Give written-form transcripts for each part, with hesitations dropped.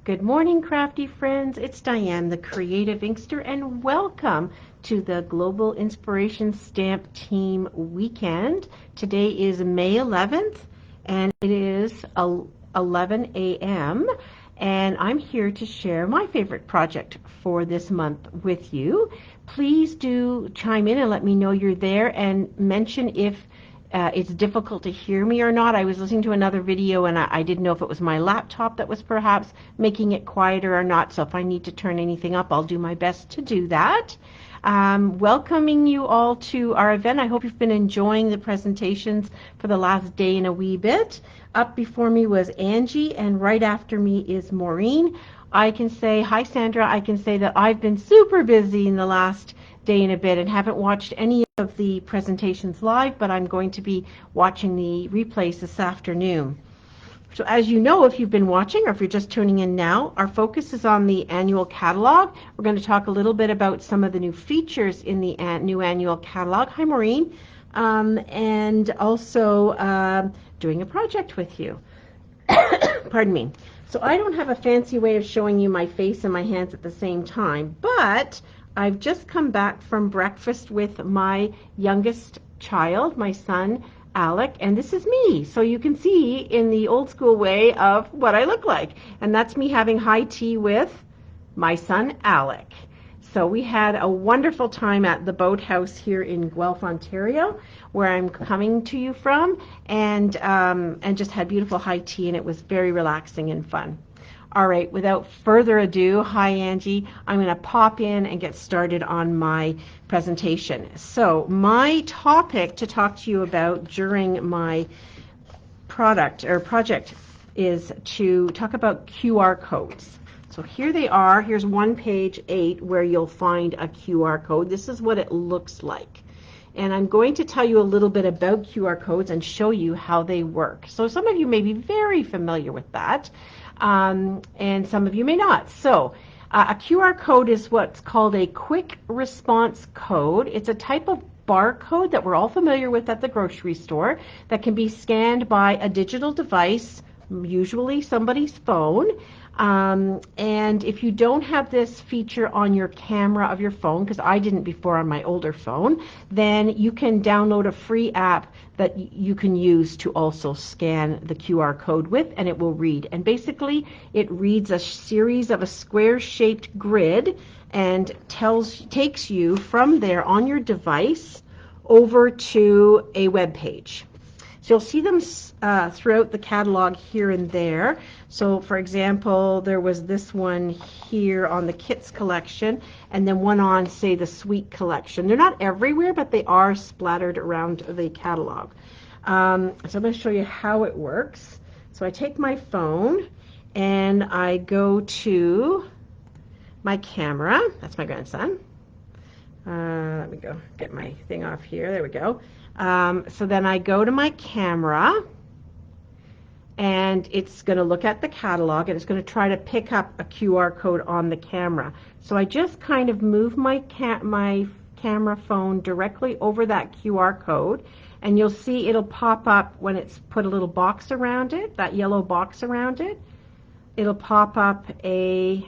Good morning, crafty friends. It's Diane, the Creative Inkster, and welcome to the Global Inspiration Stamp Team Weekend. Today is May 11th, and it is 11 a.m., and I'm here to share my favorite project for this month with you. Please do chime in and let me know you're there, and mention if it's difficult to hear me or not. I was listening to another video and I didn't know if it was my laptop that was perhaps making it quieter or not. So if I need to turn anything up, I'll do my best to do that. Welcoming you all to our event. I hope you've been enjoying the presentations for the last day and a wee bit. Up before me was Angie, and right after me is Maureen. I can say, hi Sandra, I can say that I've been super busy in the last day and a bit and haven't watched any of the presentations live, but I'm going to be watching the replays this afternoon. So as you know, if you've been watching or if you're just tuning in now, our focus is on the annual catalog. We're going to talk a little bit about some of the new features in the new annual catalog. Hi Maureen. And also doing a project with you. Pardon me. So I don't have a fancy way of showing you my face and my hands at the same time, but I've just come back from breakfast with my youngest child, my son, Alec, and this is me. So you can see in the old school way of what I look like. And that's me having high tea with my son, Alec. So we had a wonderful time at the Boathouse here in Guelph, Ontario, where I'm coming to you from, and just had beautiful high tea, and it was very relaxing and fun. All right, without further ado, hi Angie, I'm going to pop in and get started on my presentation. So my topic to talk to you about during my project is to talk about QR codes. So here they are. Here's one page 8 where you'll find a QR code. This is what it looks like. And I'm going to tell you a little bit about QR codes and show you how they work. So some of you may be very familiar with that, and some of you may not. So a QR code is what's called a quick response code. It's a type of barcode that we're all familiar with at the grocery store that can be scanned by a digital device, usually somebody's phone. And if you don't have this feature on your camera of your phone, because I didn't before on my older phone, then you can download a free app that you can use to also scan the QR code with, and it will read. And basically, it reads a series of a square-shaped grid and takes you from there on your device over to a web page. So you'll see them throughout the catalog here and there. So for example, there was this one here on the kits collection, and then one on, say, the sweet collection. They're not everywhere, but they are splattered around the catalog. So I'm going to show you how it works. So I take my phone and I go to my camera. That's my grandson. Let me go get my thing off here. There we go. So then I go to my camera, and it's going to look at the catalog, and it's going to try to pick up a QR code on the camera. So I just kind of move my camera phone directly over that QR code, and you'll see it'll pop up when it's put a little box around it, that yellow box around it. It'll pop up a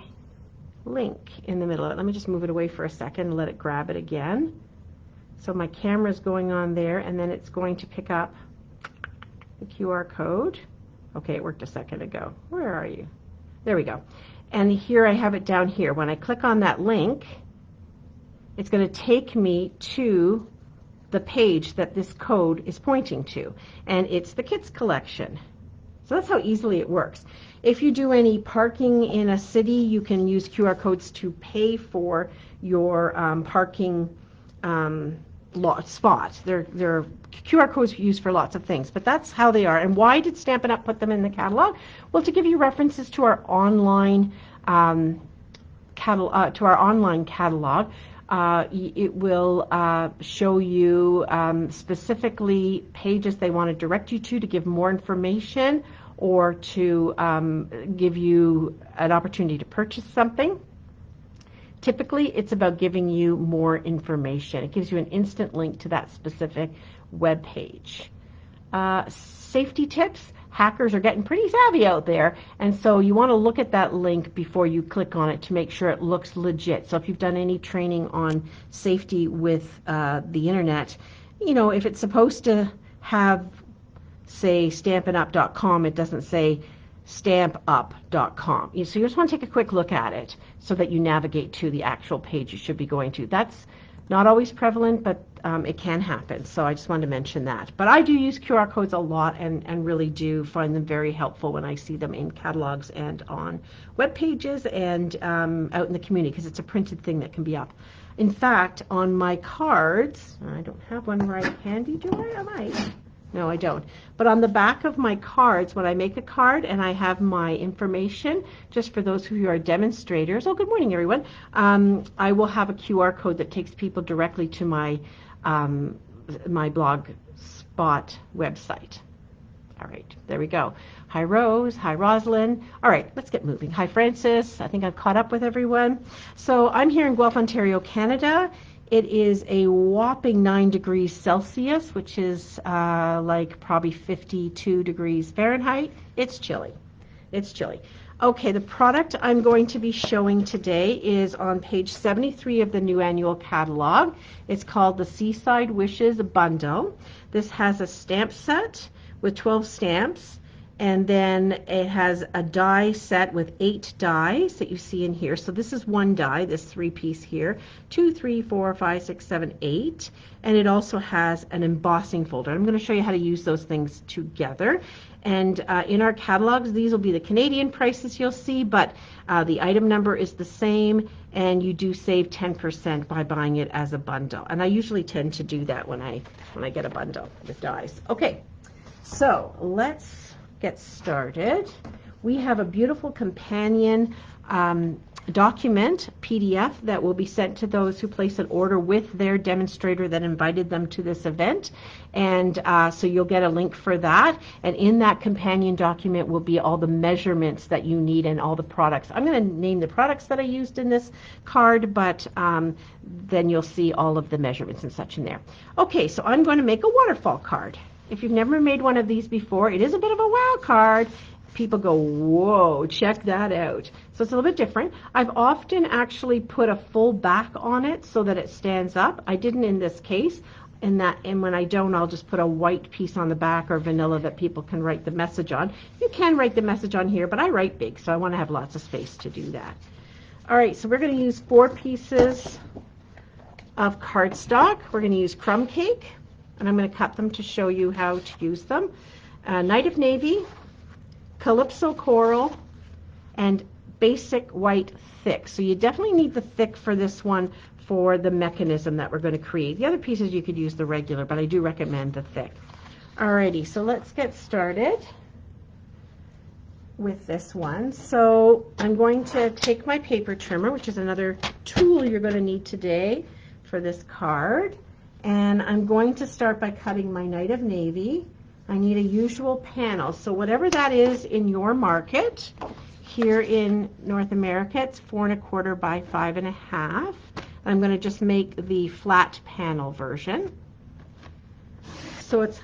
link in the middle of it. Let me just move it away for a second and let it grab it again. So my camera is going on there, and then it's going to pick up the QR code. Okay, it worked a second ago. Where are you? There we go. And here I have it down here. When I click on that link, it's going to take me to the page that this code is pointing to, and it's the kits collection. So that's how easily it works. If you do any parking in a city, you can use QR codes to pay for your parking spot. They're QR codes used for lots of things, but that's how they are. And why did Stampin' Up! Put them in the catalog? Well, to give you references to our online catalog. It will show you specifically pages they want to direct you to give more information, or to give you an opportunity to purchase something. Typically, it's about giving you more information. It gives you an instant link to that specific web page. Safety tips: hackers are getting pretty savvy out there, and so you want to look at that link before you click on it to make sure it looks legit. So if you've done any training on safety with the internet, you know, if it's supposed to have, say, stampinup.com, it doesn't say stampup.com. So you just want to take a quick look at it so that you navigate to the actual page you should be going to. That's not always prevalent, but it can happen. So I just wanted to mention that. But I do use QR codes a lot and really do find them very helpful when I see them in catalogs and on web pages and out in the community, because it's a printed thing that can be up. In fact, on my cards, I don't have one right handy, do I? I might. No, I don't. But on the back of my cards, when I make a card and I have my information, just for those who are demonstrators, oh, good morning, everyone, I will have a QR code that takes people directly to my, my blog spot website. All right, there we go. Hi, Rose. Hi, Rosalind. All right, let's get moving. Hi, Francis. I think I've caught up with everyone. So I'm here in Guelph, Ontario, Canada. It is a whopping 9 degrees Celsius, which is like probably 52 degrees Fahrenheit. It's chilly. It's chilly. Okay, the product I'm going to be showing today is on page 73 of the new annual catalog. It's called the Seaside Wishes Bundle. This has a stamp set with 12 stamps, and then it has a die set with 8 dies that you see in here. So this is one die, this 3-piece here, 2, 3, 4, 5, 6, 7, 8, and it also has an embossing folder. I'm going to show you how to use those things together. And in our catalogs, these will be the Canadian prices you'll see, but the item number is the same, and you do save 10% by buying it as a bundle. And I usually tend to do that when I get a bundle with dies. Okay, so let's get started. We have a beautiful companion document, PDF, that will be sent to those who place an order with their demonstrator that invited them to this event. And so you'll get a link for that. And in that companion document will be all the measurements that you need and all the products. I'm going to name the products that I used in this card, but then you'll see all of the measurements and such in there. Okay, so I'm going to make a waterfall card. If you've never made one of these before, it is a bit of a wow card. People go, whoa, check that out. So it's a little bit different. I've often actually put a full back on it so that it stands up. I didn't in this case, and when I don't, I'll just put a white piece on the back or vanilla that people can write the message on. You can write the message on here, but I write big, so I want to have lots of space to do that. All right, so we're going to use 4 pieces of cardstock. We're going to use crumb cake, and I'm going to cut them to show you how to use them. Night of Navy, Calypso Coral, and Basic White Thick. So you definitely need the thick for this one for the mechanism that we're going to create. The other pieces you could use the regular, but I do recommend the thick. Alrighty, so let's get started with this one. So I'm going to take my paper trimmer, which is another tool you're going to need today for this card, and I'm going to start by cutting my Night of Navy. I need a usual panel, so whatever that is in your market. Here in North America, it's 4 1/4 by 5 1/2. I'm going to just make the flat panel version. So it's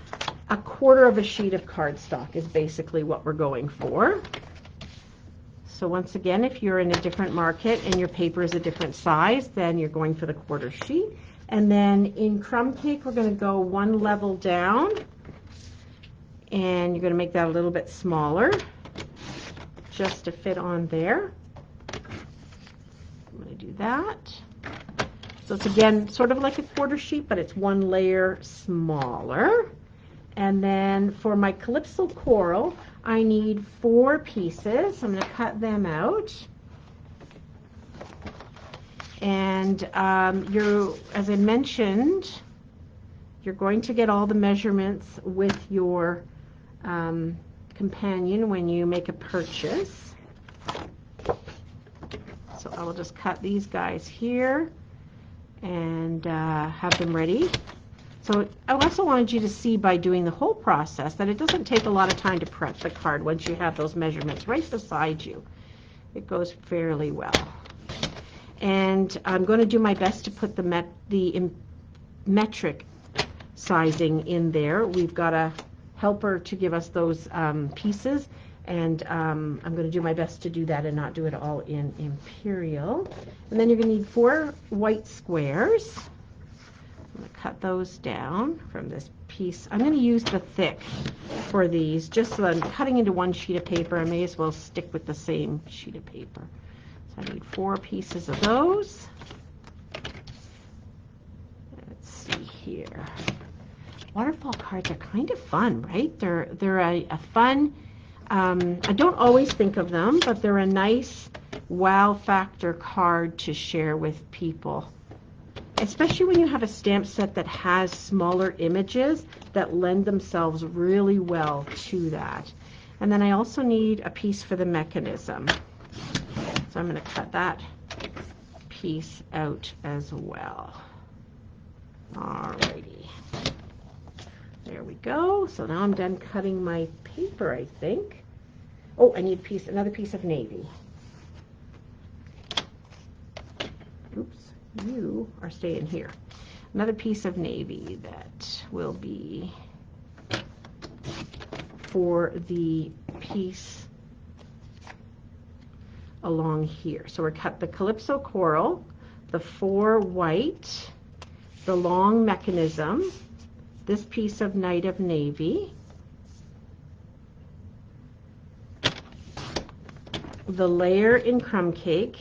1/4 of a sheet of cardstock is basically what we're going for. So once again, if you're in a different market and your paper is a different size, then you're going for the 1/4 sheet. And then in crumb cake, we're going to go 1 level down. And you're going to make that a little bit smaller just to fit on there. I'm going to do that. So it's again sort of like a 1/4 sheet, but it's 1 layer smaller. And then for my Calypso Coral, I need 4 pieces. I'm going to cut them out. And as I mentioned, you're going to get all the measurements with your companion when you make a purchase. So I will just cut these guys here and have them ready. So I also wanted you to see by doing the whole process that it doesn't take a lot of time to prep the card once you have those measurements right beside you. It goes fairly well. And I'm going to do my best to put the metric sizing in there. We've got a helper to give us those pieces, and I'm going to do my best to do that and not do it all in Imperial. And then you're going to need 4 white squares. I'm going to cut those down from this piece. I'm going to use the thick for these, just so I'm cutting into one sheet of paper. I may as well stick with the same sheet of paper. So I need 4 pieces of those. Let's see here. Waterfall cards are kind of fun, right? They're a fun, I don't always think of them, but they're a nice wow factor card to share with people. Especially when you have a stamp set that has smaller images that lend themselves really well to that. And then I also need a piece for the mechanism. So I'm going to cut that piece out as well. Alrighty. There we go. So now I'm done cutting my paper, I think. Oh, I need another piece of navy. Oops, you are staying here. Another piece of navy that will be for the piece along here. So we're cut the Calypso Coral, the 4 white, the long mechanism, this piece of Night of Navy, the layer in Crumb Cake,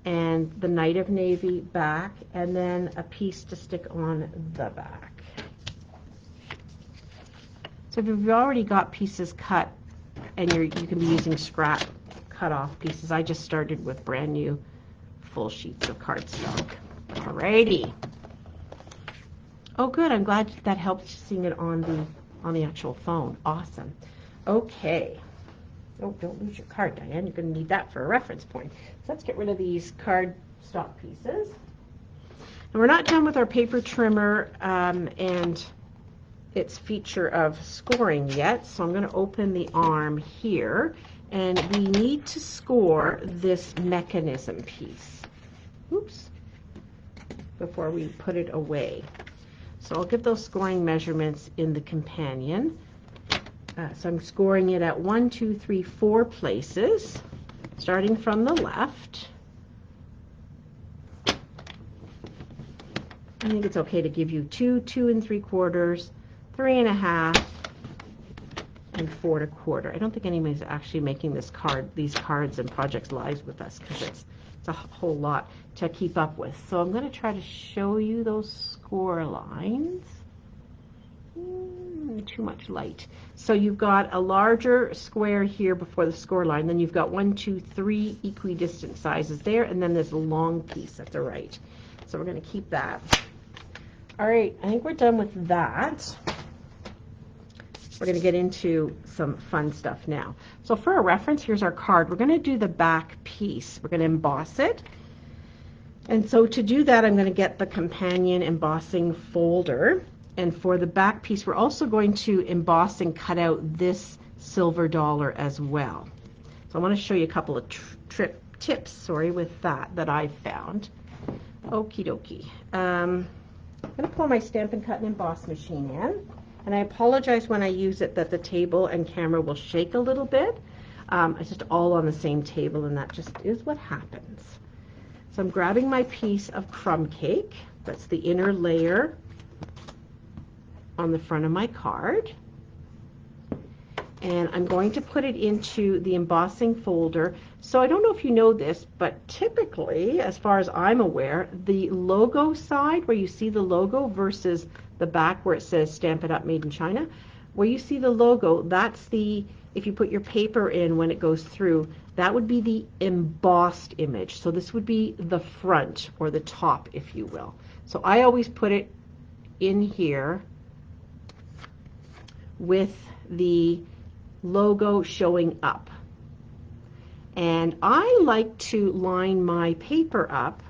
and the Night of Navy back, and then a piece to stick on the back. So if you've already got pieces cut and you can be using scrap cut off pieces, I just started with brand new full sheets of cardstock. Alrighty. Oh good, I'm glad that helped seeing it on the actual phone. Awesome. Okay. Oh, don't lose your card, Diane. You're going to need that for a reference point. So let's get rid of these cardstock pieces. And we're not done with our paper trimmer and its feature of scoring yet. So I'm going to open the arm here, and we need to score this mechanism piece. Oops. Before we put it away. So I'll give those scoring measurements in the companion. So I'm scoring it at 1, 2, 3, 4 places, starting from the left. I think it's okay to give you 2, 2 3/4, 3 1/2, and 4 1/4. I don't think anybody's actually making these cards and projects live with us, because it's a whole lot to keep up with. So I'm going to try to show you those score lines. Too much light. So you've got a larger square here before the score line, then you've got 1, 2, 3 equidistant sizes there, and then there's a long piece at the right. So we're going to keep that. All right, I think we're done with that. We're going to get into some fun stuff now. So for a reference, here's our card. We're going to do the back piece. We're going to emboss it. And so to do that, I'm going to get the companion embossing folder. And for the back piece, we're also going to emboss and cut out this silver dollar as well. So I want to show you a couple of tips with that I've found. Okie dokie. I'm going to pull my Stampin' Cut and Emboss machine in. And I apologize when I use it that the table and camera will shake a little bit. It's just all on the same table, and that just is what happens. So I'm grabbing my piece of crumb cake. That's the inner layer on the front of my card. And I'm going to put it into the embossing folder. So I don't know if you know this, but typically, as far as I'm aware, the logo side, where you see the logo, versus the back where it says Stampin' Up! Made in China, where you see the logo, that's the, if you put your paper in when it goes through, that would be the embossed image. So this would be the front, or the top, if you will. So I always put it in here with the logo showing up. And I like to line my paper up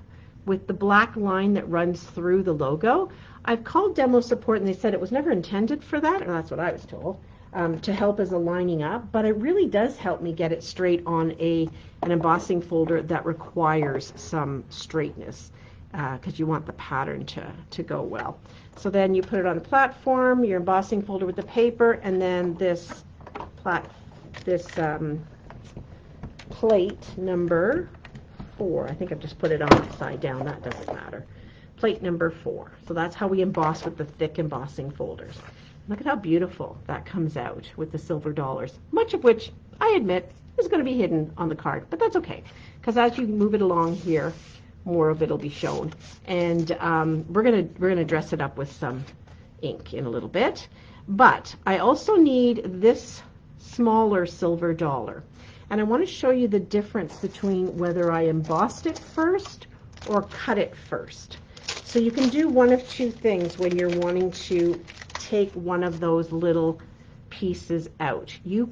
with the black line that runs through the logo. I've called demo support and they said it was never intended for that, or that's what I was told, to help as a lining up, but it really does help me get it straight on an embossing folder that requires some straightness. because you want the pattern to go well. So then you put it on the platform, your embossing folder with the paper, and then this plate number 4. I think I've just put it on upside down. That doesn't matter. Plate number 4. So that's how we emboss with the thick embossing folders. Look at how beautiful that comes out with the silver dollars, much of which I admit is going to be hidden on the card, but that's okay, because as you move it along here, more of it will be shown. And we're gonna dress it up with some ink in a little bit. But I also need this smaller silver dollar. And I want to show you the difference between whether I embossed it first or cut it first. So you can do one of two things when you're wanting to take one of those little pieces out. You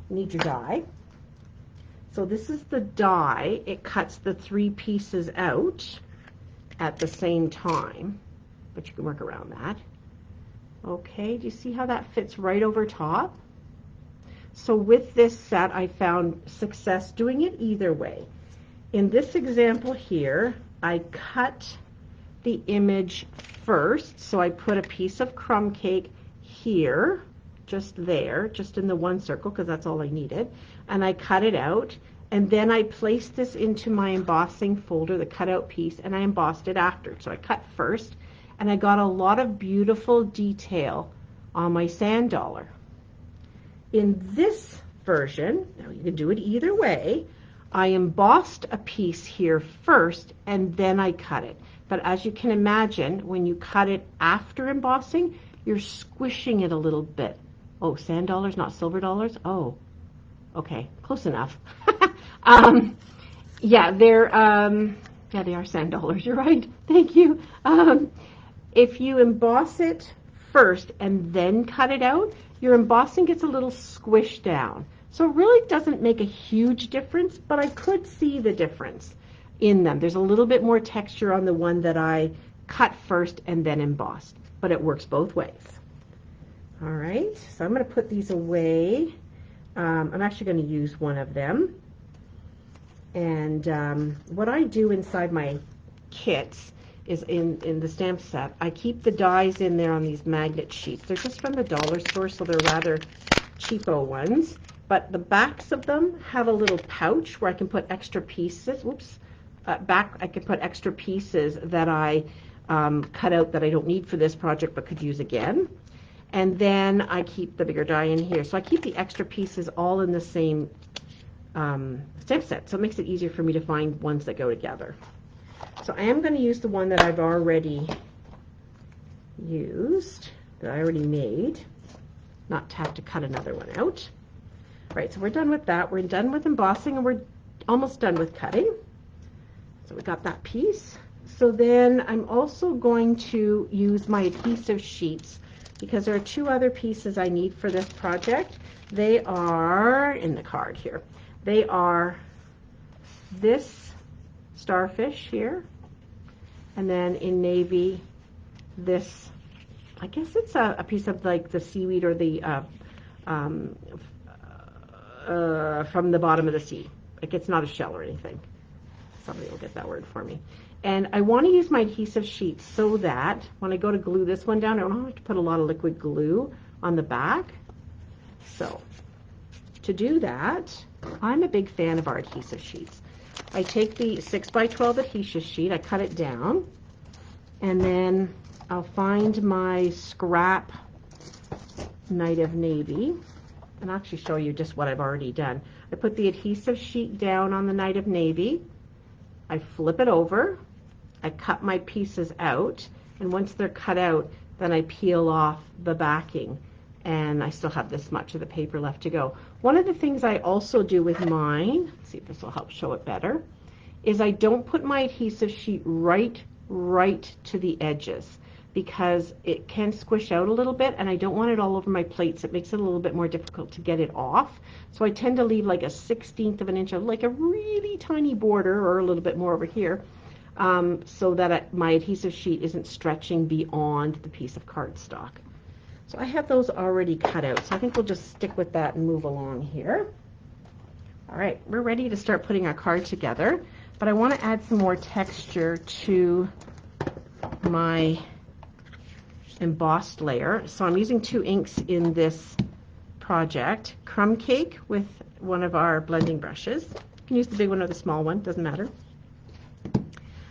need your die. So this is the die. It cuts the 3 pieces out at the same time, but you can work around that. Okay, do you see how that fits right over top? So with this set, I found success doing it either way. In this example here, I cut the image first, so I put a piece of crumb cake here, just there, just in the one circle, because that's all I needed, and I cut it out, and then I placed this into my embossing folder, the cutout piece, and I embossed it after. So I cut first, and I got a lot of beautiful detail on my sand dollar. In this version, now you can do it either way, I embossed a piece here first, and then I cut it. But as you can imagine, when you cut it after embossing, you're squishing it a little bit. Oh, sand dollars, not silver dollars? Oh, okay, close enough. Yeah, they are sand dollars, you're right. Thank you. If you emboss it first and then cut it out, your embossing gets a little squished down. So it really doesn't make a huge difference, but I could see the difference in them. There's a little bit more texture on the one that I cut first and then embossed, but it works both ways. All right, so I'm going to put these away. I'm actually going to use one of them. And what I do inside my kits is in the stamp set, I keep the dies in there on these magnet sheets. They're just from the dollar store, so they're rather cheapo ones. But the backs of them have a little pouch where I can put extra pieces. Whoops. I can put extra pieces that I cut out that I don't need for this project but could use again. And then I keep the bigger die in here. So I keep the extra pieces all in the same stamp set. So it makes it easier for me to find ones that go together. So I am going to use the one that I've already used, that I already made, not to have to cut another one out. All right, so we're done with that. We're done with embossing, and we're almost done with cutting. So we got that piece. So then I'm also going to use my adhesive sheets because there are 2 other pieces I need for this project. They are in the card here. They are this starfish here, and then in navy, this, I guess it's a piece of like the seaweed or the from the bottom of the sea. Like it's not a shell or anything. Somebody will get that word for me. And I want to use my adhesive sheet so that when I go to glue this one down, I don't have to put a lot of liquid glue on the back. So to do that, I'm a big fan of our adhesive sheets. I take the 6x12 adhesive sheet, I cut it down, and then I'll find my scrap Night of Navy, and I'll actually show you just what I've already done. I put the adhesive sheet down on the Night of Navy, I flip it over, I cut my pieces out, and once they're cut out, then I peel off the backing, and I still have this much of the paper left to go. One of the things I also do with mine, let's see if this will help show it better, is I don't put my adhesive sheet right to the edges because it can squish out a little bit, and I don't want it all over my plates. It makes it a little bit more difficult to get it off. So I tend to leave like a 1/16 of an inch of like a really tiny border, or a little bit more over here, so that my adhesive sheet isn't stretching beyond the piece of cardstock. So I have those already cut out, so I think we'll just stick with that and move along here. All right, we're ready to start putting our card together. but I want to add some more texture to my embossed layer. So I'm using 2 inks in this project. Crumb Cake with one of our blending brushes. You can use the big one or the small one, doesn't matter.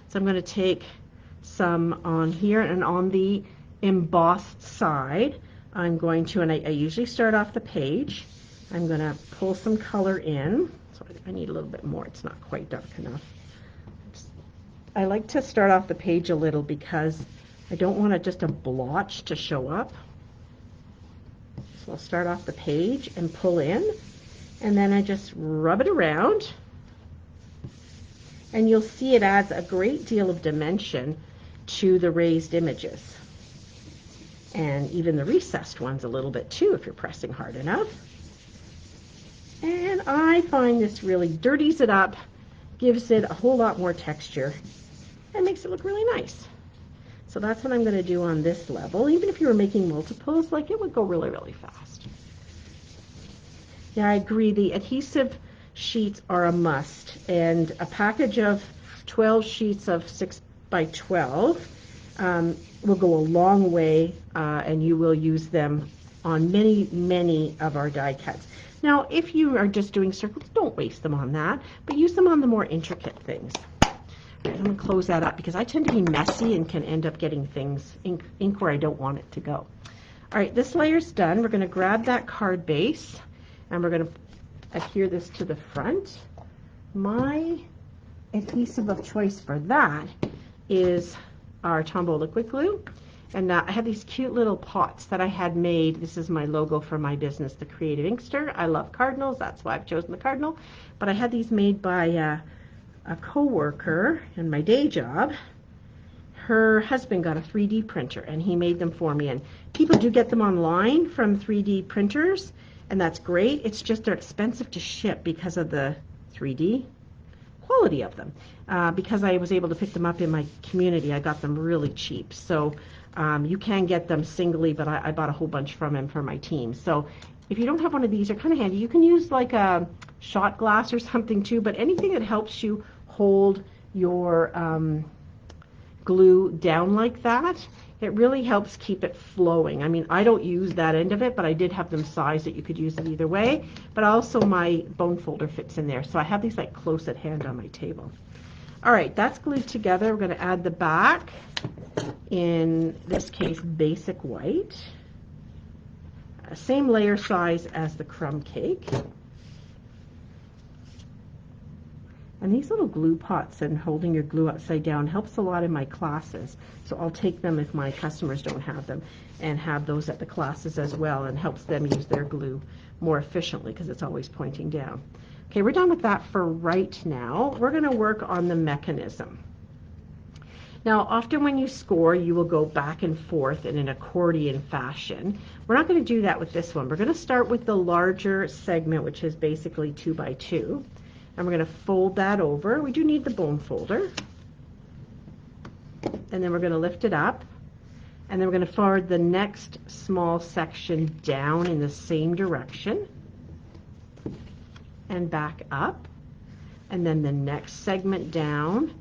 So I'm going to take some on here, and on the embossed side I'm going to, and I usually start off the page, I'm going to pull some color in. So I need a little bit more, it's not quite dark enough. I like to start off the page a little because I don't want just a blotch to show up. So I'll start off the page and pull in, and then I just rub it around, and you'll see it adds a great deal of dimension to the raised images, and even the recessed ones a little bit too if you're pressing hard enough. And I find this really dirties it up, gives it a whole lot more texture, and makes it look really nice. So that's what I'm going to do on this level. Even if you were making multiples, like, it would go really, really fast. Yeah, I agree. The adhesive sheets are a must, and a package of 12 sheets of 6 by 12 will go a long way, and you will use them on many, many of our die cuts. Now, if you are just doing circles, don't waste them on that, but use them on the more intricate things. I'm going to close that up because I tend to be messy and can end up getting things, ink where I don't want it to go. All right, this layer's done. We're going to grab that card base and we're going to adhere this to the front. My adhesive of choice for that is our Tombow liquid glue. And I have these cute little pots that I had made. This is my logo for my business, the Creative Inkster. I love cardinals, that's why I've chosen the cardinal. But I had these made by a co-worker in my day job. Her husband got a 3D printer and he made them for me, and people do get them online from 3D printers, and that's great. It's just they're expensive to ship because of the 3D quality of them. Because I was able to pick them up in my community, I got them really cheap. So you can get them singly, but I bought a whole bunch from him for my team. So if you don't have one of these, they're kind of handy. You can use like a shot glass or something too, but anything that helps you hold your glue down like that, it really helps keep it flowing. I mean, I don't use that end of it, but I did have them sized that you could use it either way. But also my bone folder fits in there, so I have these like close at hand on my table. All right, that's glued together. We're going to add the back, in this case basic white, same layer size as the crumb cake. And these little glue pots and holding your glue upside down helps a lot in my classes. So I'll take them if my customers don't have them, and have those at the classes as well, and helps them use their glue more efficiently because it's always pointing down. Okay, we're done with that for right now. We're going to work on the mechanism. Now, often when you score, you will go back and forth in an accordion fashion. We're not going to do that with this one. We're going to start with the larger segment, which is basically 2 by 2. And we're going to fold that over. We do need the bone folder. And then we're going to lift it up. And then we're going to forward the next small section down in the same direction. And back up. And then the next segment down.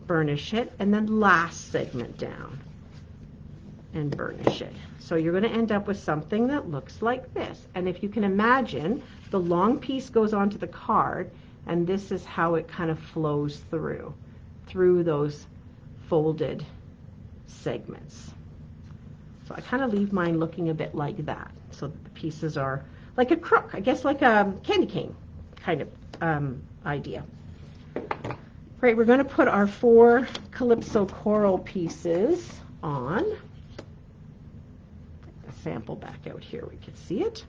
Burnish it. And then last segment down. And burnish it. So you're going to end up with something that looks like this. And if you can imagine, the long piece goes onto the card, and this is how it kind of flows through those folded segments. So I kind of leave mine looking a bit like that. So the pieces are like a crook, I guess, like a candy cane kind of idea. Right, we're going to put our 4 Calypso coral pieces on. Sample back out here, we can see it.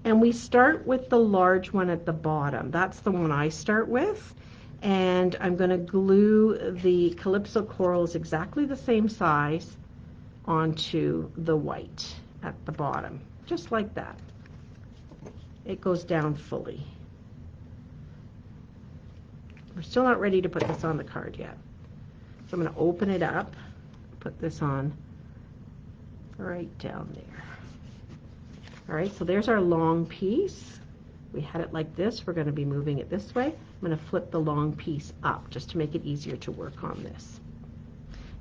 And we start with the large one at the bottom. That's the one I start with. And I'm going to glue the Calypso corals exactly the same size onto the white at the bottom, just like that. It goes down fully. We're still not ready to put this on the card yet. So I'm going to open it up, put this on right down there. All right, so there's our long piece. We had it like this. We're going to be moving it this way. I'm going to flip the long piece up just to make it easier to work on this.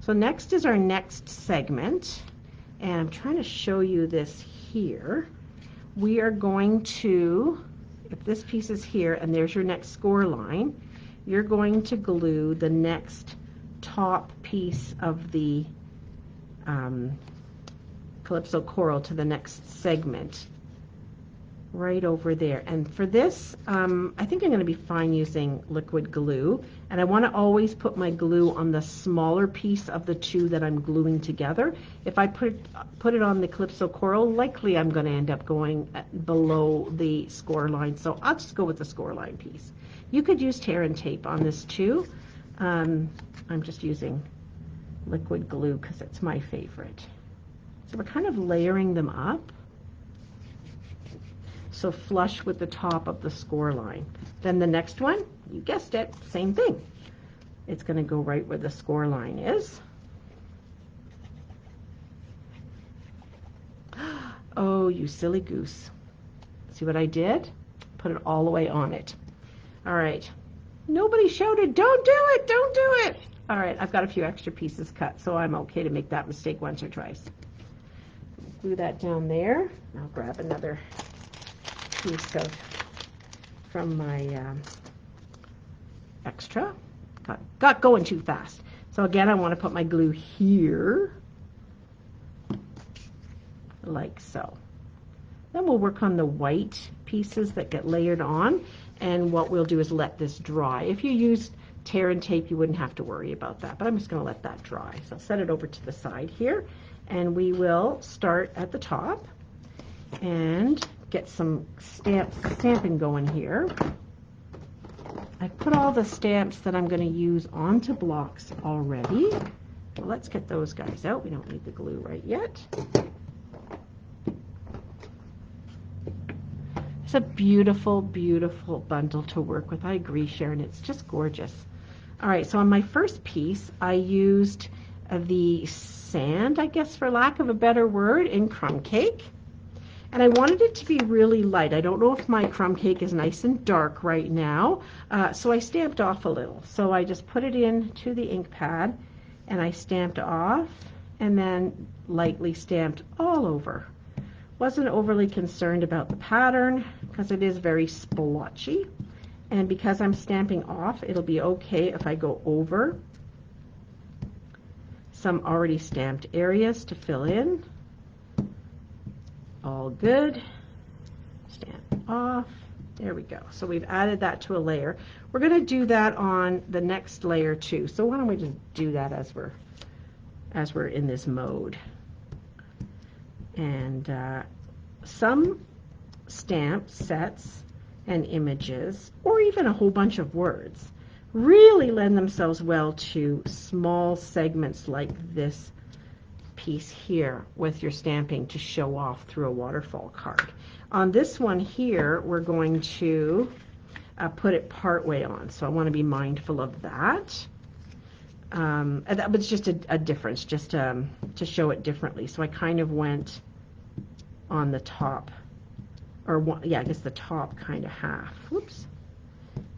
So next is our next segment, and I'm trying to show you this here. We are going to, if this piece is here and there's your next score line, you're going to glue the next top piece of the Calypso coral to the next segment right over there. And for this, I think I'm going to be fine using liquid glue, and I want to always put my glue on the smaller piece of the two that I'm gluing together. If I put it on the Calypso coral, likely I'm going to end up going below the score line, so I'll just go with the score line piece. You could use tear and tape on this too. I'm just using liquid glue because it's my favorite. So we're kind of layering them up, so flush with the top of the score line. Then the next one, you guessed it, same thing. It's going to go right where the score line is. Oh, you silly goose. See what I did? Put it all the way on it. All right. Nobody shouted, don't do it, don't do it. All right, I've got a few extra pieces cut, so I'm okay to make that mistake once or twice. Glue that down there. I'll grab another piece from my extra. Got going too fast. So again, I want to put my glue here, like so. Then we'll work on the white pieces that get layered on, and what we'll do is let this dry. If you used tear and tape, you wouldn't have to worry about that, but I'm just going to let that dry. So I'll set it over to the side here, and we will start at the top and get some stamping going here. I've put all the stamps that I'm going to use onto blocks already. Well, let's get those guys out. We don't need the glue right yet. It's a beautiful, beautiful bundle to work with. I agree, Sharon. It's just gorgeous. All right, so on my first piece, I used the sand, I guess for lack of a better word, in crumb cake. And I wanted it to be really light. I don't know if my crumb cake is nice and dark right now, so I stamped off a little. So I just put it into the ink pad, and I stamped off, and then lightly stamped all over. Wasn't overly concerned about the pattern because it is very splotchy, and because I'm stamping off, it'll be okay if I go over some already stamped areas to fill in. All good. Stamp off. There we go. So we've added that to a layer. We're going to do that on the next layer too. So why don't we just do that as we're in this mode. And some stamp sets and images, or even a whole bunch of words, really lend themselves well to small segments like this piece here with your stamping to show off through a waterfall card. On this one here, we're going to put it part way on, so I want to be mindful of that. And that was just a difference, just to show it differently. So I kind of went on the top, or yeah, I guess the top kind of half, whoops,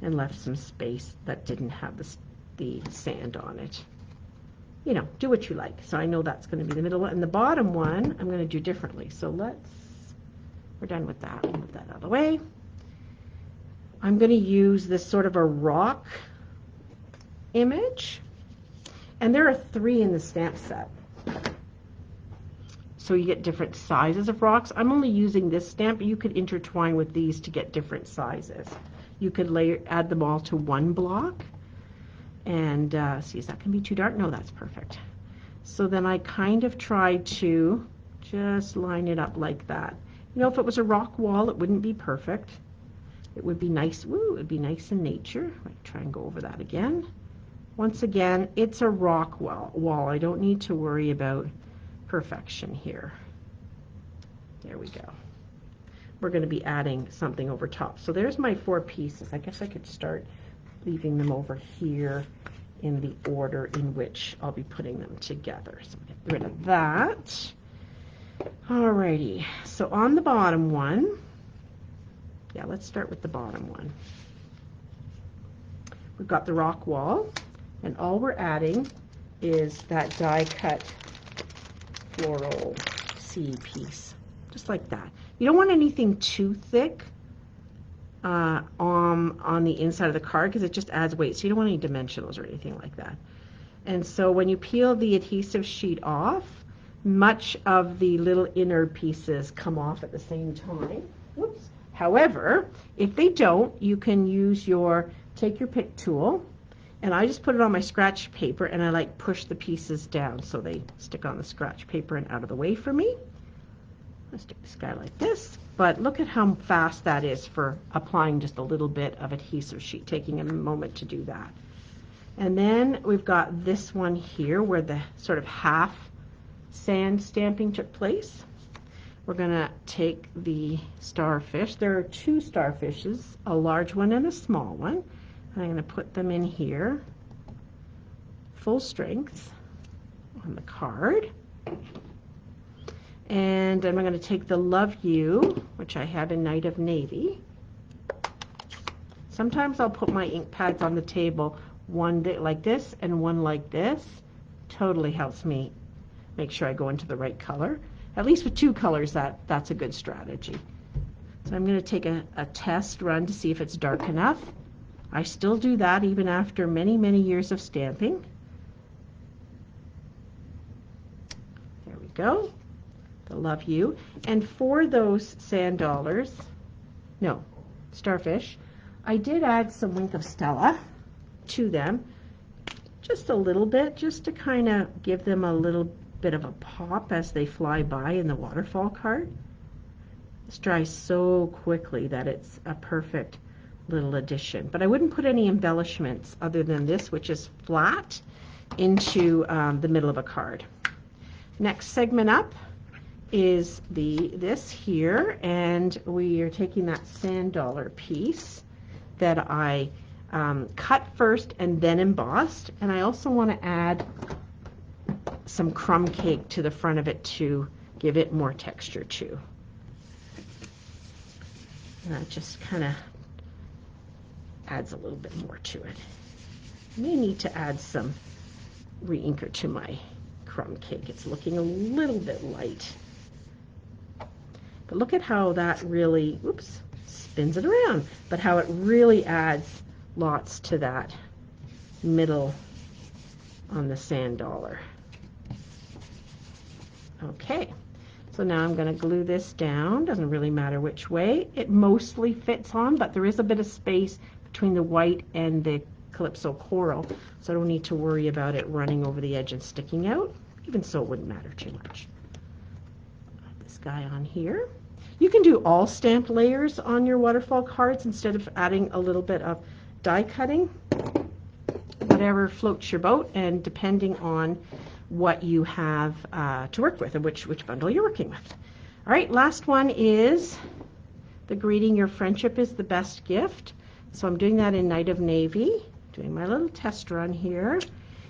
and left some space that didn't have the sand on it. You know, do what you like. So I know that's going to be the middle one, and the bottom one I'm going to do differently. So we're done with that. We'll move that out of the way. I'm going to use this sort of a rock image, and there are 3 in the stamp set. So you get different sizes of rocks. I'm only using this stamp, but you could intertwine with these to get different sizes. You could add them all to one block. And see, is that going to be too dark? No, that's perfect. So then I kind of tried to just line it up like that. You know, if it was a rock wall, it wouldn't be perfect. It would be nice. Woo, it would be nice in nature. I'll try and go over that again. Once again, it's a rock wall. I don't need to worry about perfection here. There we go. We're going to be adding something over top. So there's my 4 pieces. I guess I could start leaving them over here in the order in which I'll be putting them together. So get rid of that. Alrighty, so on the bottom one, Yeah, let's start with the bottom one. We've got the rock wall, and all we're adding is that die cut floral C piece, just like that. You don't want anything too thick on the inside of the card because it just adds weight, so you don't want any dimensionals or anything like that. And so when you peel the adhesive sheet off, much of the little inner pieces come off at the same time. Whoops. However, if they don't, you can use take your pick tool, and I just put it on my scratch paper and I like push the pieces down so they stick on the scratch paper and out of the way for me. Let's stick this guy like this, but look at how fast that is for applying just a little bit of adhesive sheet, taking a moment to do that. And then we've got this one here where the sort of half sand stamping took place. We're going to take the starfish. There are two starfishes, a large one and a small one. I'm going to put them in here, full strength on the card. And I'm going to take the Love You, which I have in Night of Navy. Sometimes I'll put my ink pads on the table, one like this and one like this. Totally helps me make sure I go into the right color. At least with two colors, that's a good strategy. So I'm going to take a test run to see if it's dark enough. I still do that even after many, many years of stamping. There we go. The Love You. And for those starfish, I did add some Wink of Stella to them. Just a little bit, just to kind of give them a little bit of a pop as they fly by in the waterfall card. This dries so quickly that it's a perfect little addition. But I wouldn't put any embellishments other than this, which is flat, into the middle of a card. Next segment up is this here, and we are taking that sand dollar piece that I cut first and then embossed, and I also want to add some crumb cake to the front of it to give it more texture too. And that just kind of adds a little bit more to it. I may need to add some re-inker to my crumb cake. It's looking a little bit light. But look at how that really, oops, spins it around, but how it really adds lots to that middle on the sand dollar. Okay, so now I'm going to glue this down. Doesn't really matter which way. It mostly fits on, but there is a bit of space between the white and the Calypso Coral, so I don't need to worry about it running over the edge and sticking out. Even so, it wouldn't matter too much. Put this guy on here. You can do all stamped layers on your waterfall cards instead of adding a little bit of die cutting. Whatever floats your boat, and depending on what you have to work with and which bundle you're working with. All right, last one is the greeting, your friendship is the best gift. So I'm doing that in Night of Navy, doing my little test run here.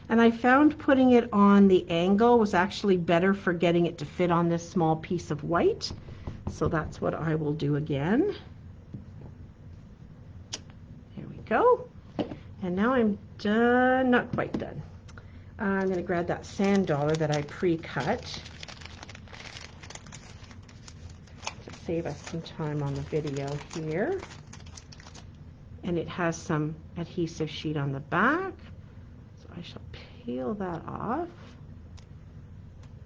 And I found putting it on the angle was actually better for getting it to fit on this small piece of white. So that's what I will do again. There we go. And now I'm done, not quite done. I'm going to grab that sand dollar that I pre-cut to save us some time on the video here. And it has some adhesive sheet on the back. So I shall peel that off.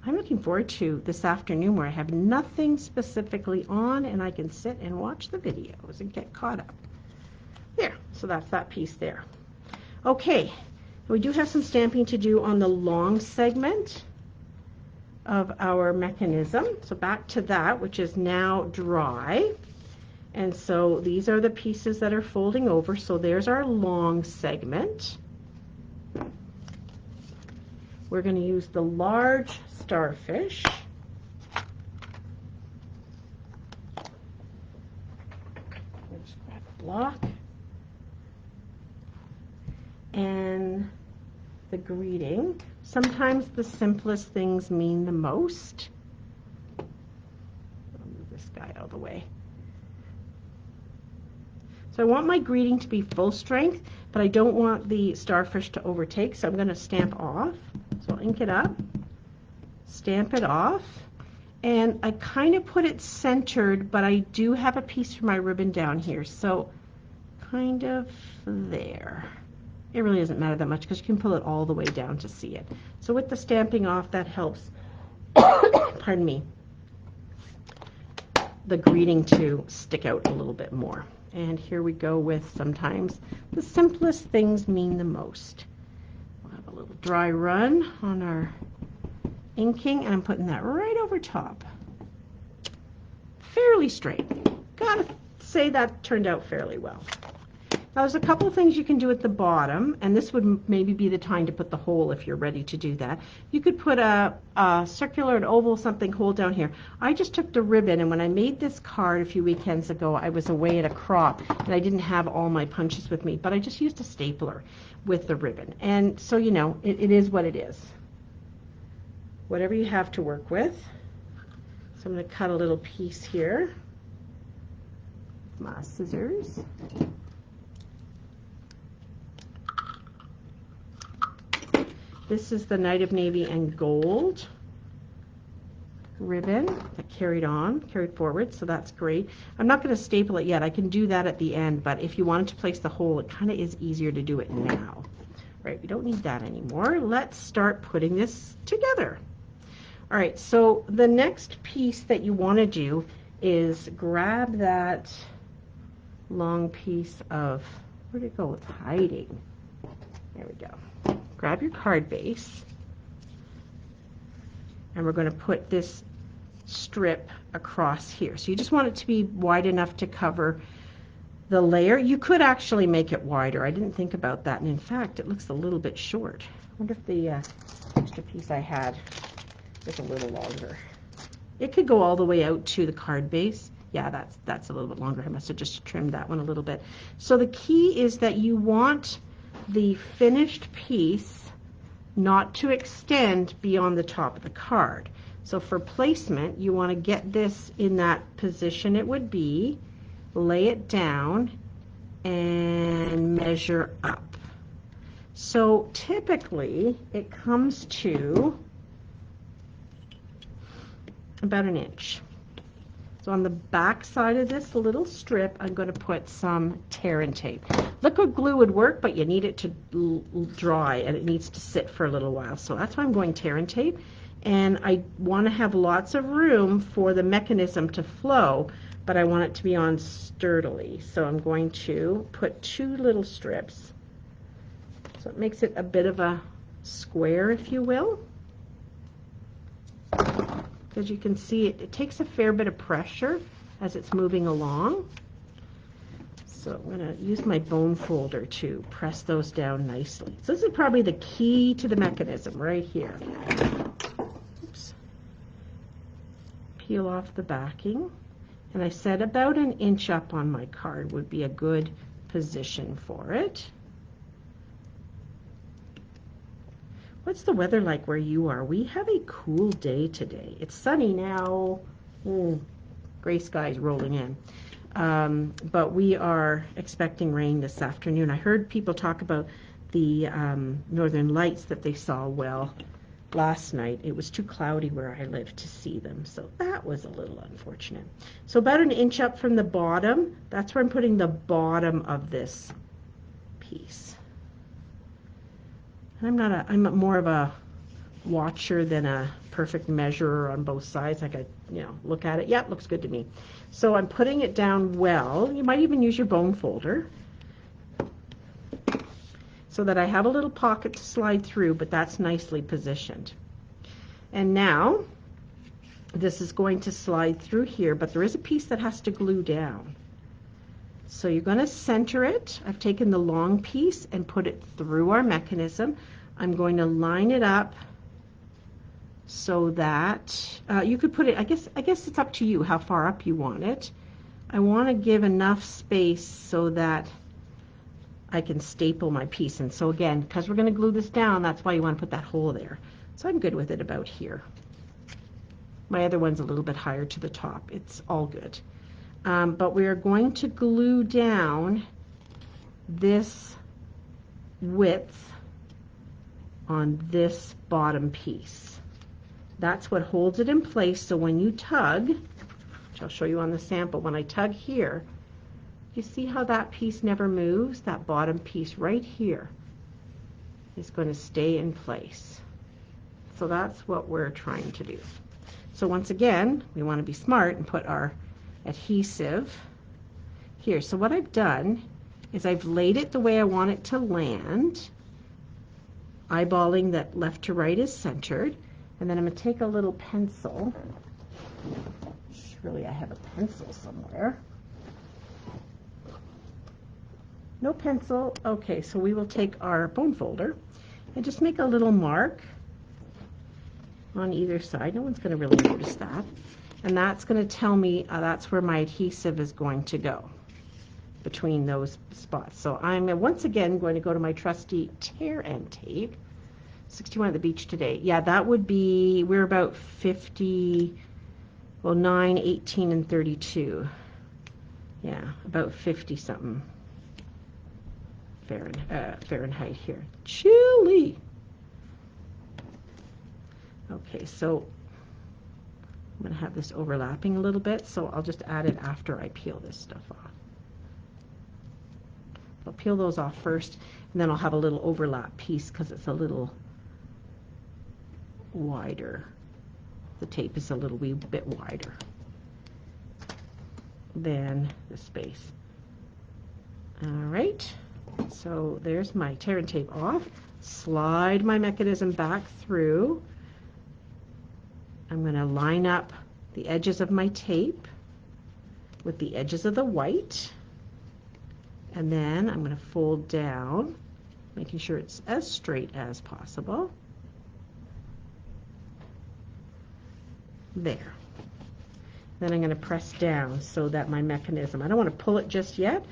I'm looking forward to this afternoon where I have nothing specifically on and I can sit and watch the videos and get caught up. There, so that's that piece there. Okay. We do have some stamping to do on the long segment of our mechanism. So back to that, which is now dry. And so these are the pieces that are folding over. So there's our long segment. We're going to use the large starfish. Let's grab a block. And the greeting. Sometimes the simplest things mean the most. I'll move this guy out of the way. So I want my greeting to be full strength, but I don't want the starfish to overtake, so I'm going to stamp off. So I'll ink it up, stamp it off, and I kind of put it centered, but I do have a piece for my ribbon down here, so kind of there. It really doesn't matter that much because you can pull it all the way down to see it. So with the stamping off, that helps, pardon me, the greeting to stick out a little bit more. And here we go with sometimes the simplest things mean the most. We'll have a little dry run on our inking, and I'm putting that right over top. Fairly straight. Gotta say that turned out fairly well. Now there's a couple of things you can do at the bottom, and this would maybe be the time to put the hole if you're ready to do that. You could put a circular, an oval, something hole down here. I just took the ribbon, and when I made this card a few weekends ago, I was away at a crop, and I didn't have all my punches with me, but I just used a stapler with the ribbon. And so, you know, it is what it is. Whatever you have to work with. So I'm going to cut a little piece here with my scissors. This is the Night of Navy and Gold ribbon that carried forward, so that's great. I'm not going to staple it yet. I can do that at the end, but if you wanted to place the hole, it kind of is easier to do it now. Right, we don't need that anymore. Let's start putting this together. All right, so the next piece that you want to do is grab that long piece of, where'd it go? It's hiding. There we go. Grab your card base, and we're going to put this strip across here. So you just want it to be wide enough to cover the layer. You could actually make it wider. I didn't think about that, and in fact, it looks a little bit short. I wonder if the extra piece I had was a little longer. It could go all the way out to the card base. Yeah, that's a little bit longer. I must have just trimmed that one a little bit. So the key is that you want the finished piece not to extend beyond the top of the card. So for placement, you want to get this in that position it would be, lay it down, and measure up. So typically it comes to about an inch. So on the back side of this little strip, I'm going to put some tear and tape. Liquid glue would work, but you need it to dry, and it needs to sit for a little while. So that's why I'm going tear and tape. And I want to have lots of room for the mechanism to flow, but I want it to be on sturdily. So I'm going to put 2 little strips. So it makes it a bit of a square, if you will. As you can see, it takes a fair bit of pressure as it's moving along. So I'm going to use my bone folder to press those down nicely. So this is probably the key to the mechanism right here. Oops. Peel off the backing. And I said about an inch up on my card would be a good position for it. What's the weather like where you are? We have a cool day today. It's sunny now. Gray skies rolling in. But we are expecting rain this afternoon. I heard people talk about the northern lights that they saw last night. It was too cloudy where I live to see them, so that was a little unfortunate. So about an inch up from the bottom, that's where I'm putting the bottom of this piece. I'm more of a watcher than a perfect measurer on both sides. Like look at it. Yep, looks good to me. So I'm putting it down well. You might even use your bone folder so that I have a little pocket to slide through, but that's nicely positioned. And now this is going to slide through here, but there is a piece that has to glue down. So you're going to center it. I've taken the long piece and put it through our mechanism. I'm going to line it up so that you could put it, I guess it's up to you how far up you want it. I want to give enough space so that I can staple my piece. And so again, because we're going to glue this down, that's why you want to put that hole there. So I'm good with it about here. My other one's a little bit higher to the top. It's all good. but we are going to glue down this width on this bottom piece. That's what holds it in place, so when you tug, which I'll show you on the sample, when I tug here, you see how that piece never moves? That bottom piece right here is going to stay in place. So that's what we're trying to do. So once again, we want to be smart and put our adhesive here. So what I've done is I've laid it the way I want it to land, eyeballing that left to right is centered, and then I'm going to take a little pencil. Surely I have a pencil somewhere. No pencil. Okay, so we will take our bone folder and just make a little mark on either side. No one's going to really notice that. And that's going to tell me that's where my adhesive is going to go, between those spots. So I'm once again going to go to my trusty tear and tape. 61 at the beach today. Yeah, that would be, we're about 50, well, 9, 18, and 32. Yeah, about 50 something. Fahrenheit here. Chilly. Okay, so I'm going to have this overlapping a little bit, so I'll just add it after I peel this stuff off. I'll peel those off first, and then I'll have a little overlap piece because it's a little wider. The tape is a little wee bit wider than the space. All right. So there's my tear and tape off. Slide my mechanism back through. I'm going to line up the edges of my tape with the edges of the white. And then I'm going to fold down, making sure it's as straight as possible. There. Then I'm going to press down so that my mechanism, I don't want to pull it just yet,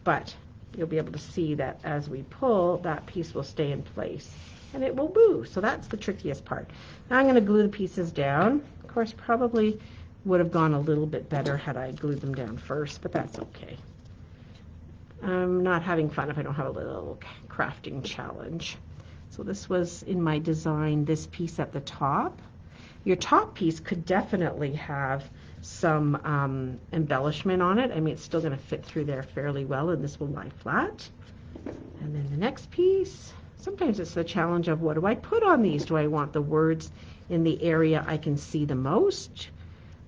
but you'll be able to see that as we pull, that piece will stay in place and it will move. So that's the trickiest part. Now I'm going to glue the pieces down. Of course, probably would have gone a little bit better had I glued them down first, but that's okay. I'm not having fun if I don't have a little crafting challenge. So this was in my design, this piece at the top. Your top piece could definitely have some embellishment on it. I mean, it's still going to fit through there fairly well, and this will lie flat. And then the next piece, sometimes it's the challenge of what do I put on these? Do I want the words in the area I can see the most?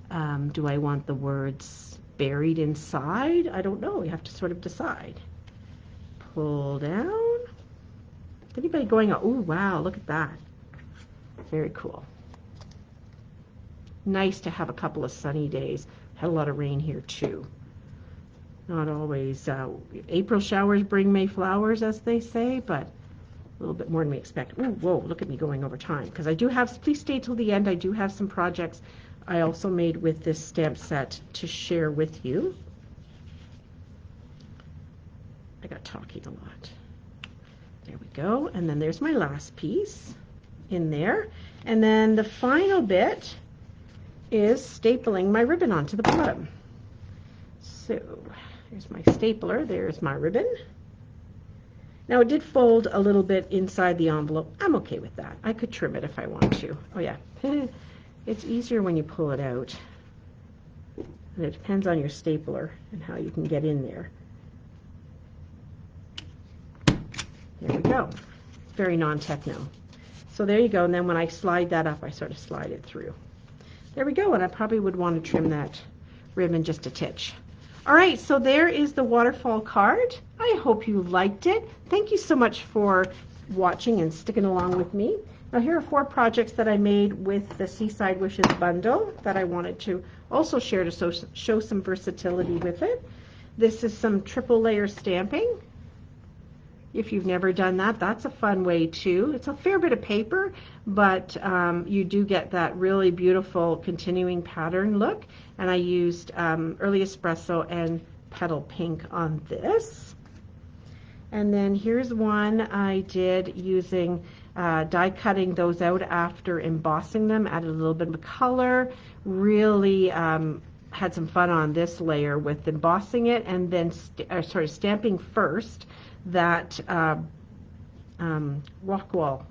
Do I want the words buried inside? I don't know. You have to sort of decide. Pull down. Anybody going, oh, wow, look at that. Very cool. Nice to have a couple of sunny days. Had a lot of rain here too. Not always. April showers bring May flowers, as they say, but a little bit more than we expect. Ooh, whoa, look at me going over time. Because I do have, please stay till the end, I do have some projects I also made with this stamp set to share with you. I got talking a lot. There we go. And then there's my last piece in there. And then the final bit is stapling my ribbon onto the bottom. So here's my stapler, there's my ribbon. Now it did fold a little bit inside the envelope. I'm okay with that. I could trim it if I want to. Oh yeah, it's easier when you pull it out. And it depends on your stapler and how you can get in there. There we go. It's very non-techno. So there you go, and then when I slide that up, I sort of slide it through. There we go, and I probably would want to trim that ribbon just a titch. All right, so there is the waterfall card. I hope you liked it. Thank you so much for watching and sticking along with me. Now here are 4 projects that I made with the Seaside Wishes bundle that I wanted to also share to show some versatility with it. This is some triple layer stamping. If you've never done that, that's a fun way too. It's a fair bit of paper, but you do get that really beautiful continuing pattern look. And I used Early Espresso and Petal Pink on this. And then here's one I did using die cutting those out after embossing them, added a little bit of color, really had some fun on this layer with embossing it and then stamping first that rock wall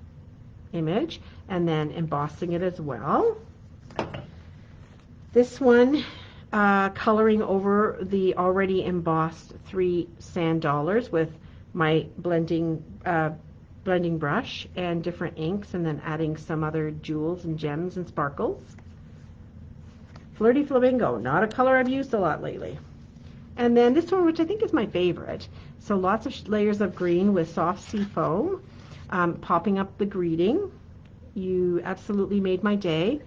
image and then embossing it as well. This one, coloring over the already embossed 3 sand dollars with my blending brush and different inks, and then adding some other jewels and gems and sparkles. Flirty Flamingo, not a color I've used a lot lately. And then this one, which I think is my favorite. So lots of layers of green with soft sea foam, popping up the greeting. You absolutely made my day.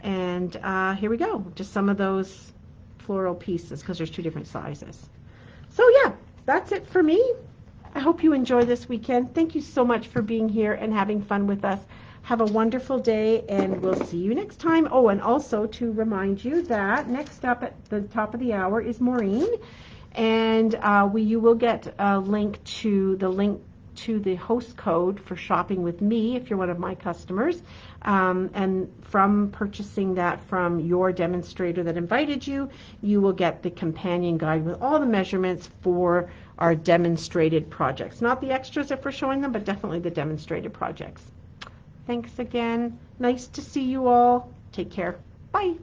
And here we go, just some of those floral pieces because there's 2 different sizes. So yeah, that's it for me. I hope you enjoy this weekend. Thank you so much for being here and having fun with us. Have a wonderful day, and we'll see you next time. Oh, and also to remind you that next up at the top of the hour is Maureen, and you will get a link to the host code for shopping with me if you're one of my customers, and from purchasing that from your demonstrator that invited you, you will get the companion guide with all the measurements for our demonstrated projects. Not the extras if we're showing them, but definitely the demonstrated projects. Thanks again. Nice to see you all. Take care. Bye.